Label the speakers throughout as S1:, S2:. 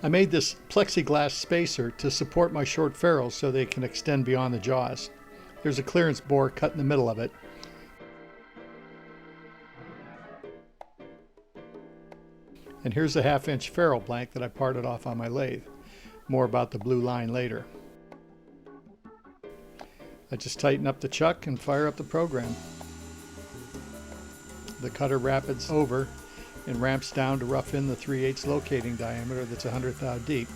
S1: I made this plexiglass spacer to support my short ferrules so they can extend beyond the jaws. There's a clearance bore cut in the middle of it. And here's a 1/2-inch ferrule blank that I parted off on my lathe. More about the blue line later. I just tighten up the chuck and fire up the program. The cutter rapids over and ramps down to rough in the 3/8 locating diameter that's 100th thou deep.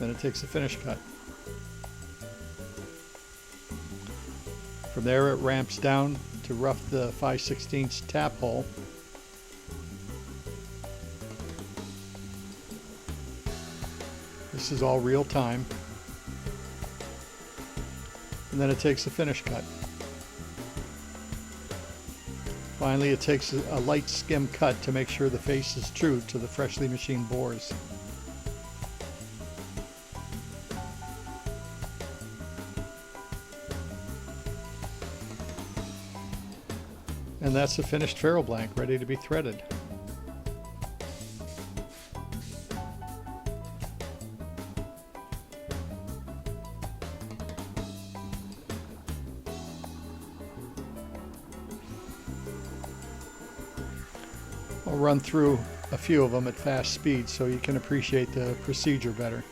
S1: Then it takes a finish cut. From there it ramps down to rough the 5/16 tap hole. This is all real time. And then it takes a finish cut. Finally, it takes a light skim cut to make sure the face is true to the freshly machined bores. And that's the finished ferrule blank, ready to be threaded. I'll run through a few of them at fast speed so you can appreciate the procedure better.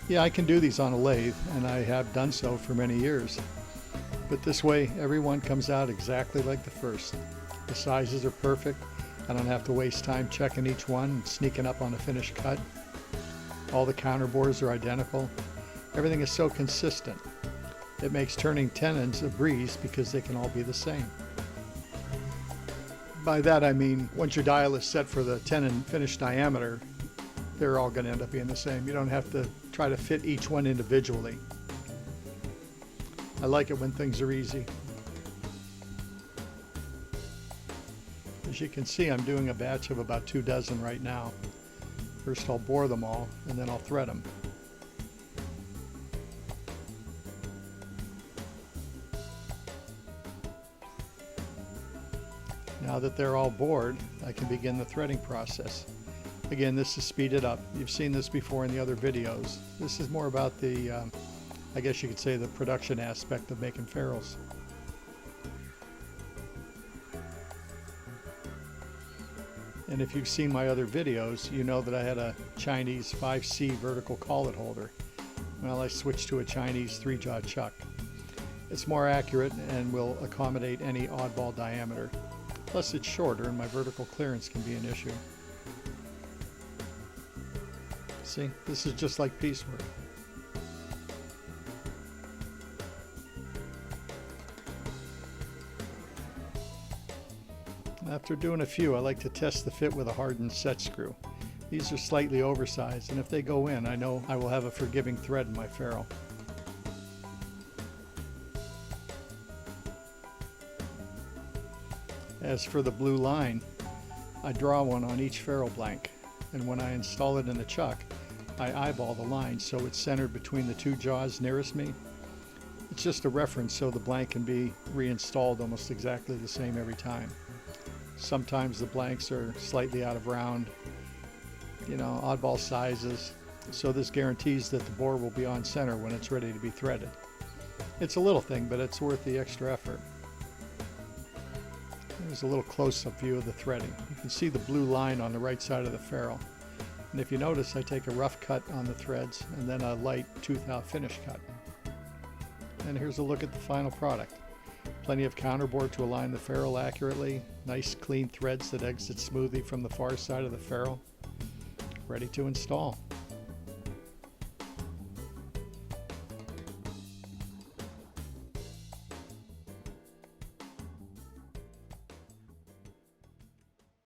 S1: Yeah, I can do these on a lathe, and I have done so for many years. But this way, everyone comes out exactly like the first. The sizes are perfect. I don't have to waste time checking each one and sneaking up on a finished cut. All the counterbores are identical. Everything is so consistent. It makes turning tenons a breeze because they can all be the same. By that I mean, once your dial is set for the tenon finished diameter, they're all going to end up being the same. You don't have to try to fit each one individually. I like it when things are easy. As you can see, I'm doing a batch of about 2 dozen right now. First I'll bore them all, and then I'll thread them. Now that they're all bored, I can begin the threading process. Again, this is speeded up. You've seen this before in the other videos. This is more about the, I guess you could say, the production aspect of making ferrules. And if you've seen my other videos, you know that I had a Chinese 5C vertical collet holder. Well, I switched to a Chinese 3-jaw chuck. It's more accurate and will accommodate any oddball diameter. Plus it's shorter and my vertical clearance can be an issue. See, this is just like piecework. After doing a few, I like to test the fit with a hardened set screw. These are slightly oversized, and if they go in, I know I will have a forgiving thread in my ferrule. As for the blue line, I draw one on each ferrule blank, and when I install it in the chuck, I eyeball the line so it's centered between the 2 jaws nearest me. It's just a reference so the blank can be reinstalled almost exactly the same every time. Sometimes the blanks are slightly out of round, oddball sizes, so this guarantees that the bore will be on center when it's ready to be threaded. It's a little thing, but it's worth the extra effort. There's a little close-up view of the threading. You can see the blue line on the right side of the ferrule. And if you notice, I take a rough cut on the threads and then a light tooth-out finish cut. And here's a look at the final product. Plenty of counterbore to align the ferrule accurately. Nice clean threads that exit smoothly from the far side of the ferrule. Ready to install.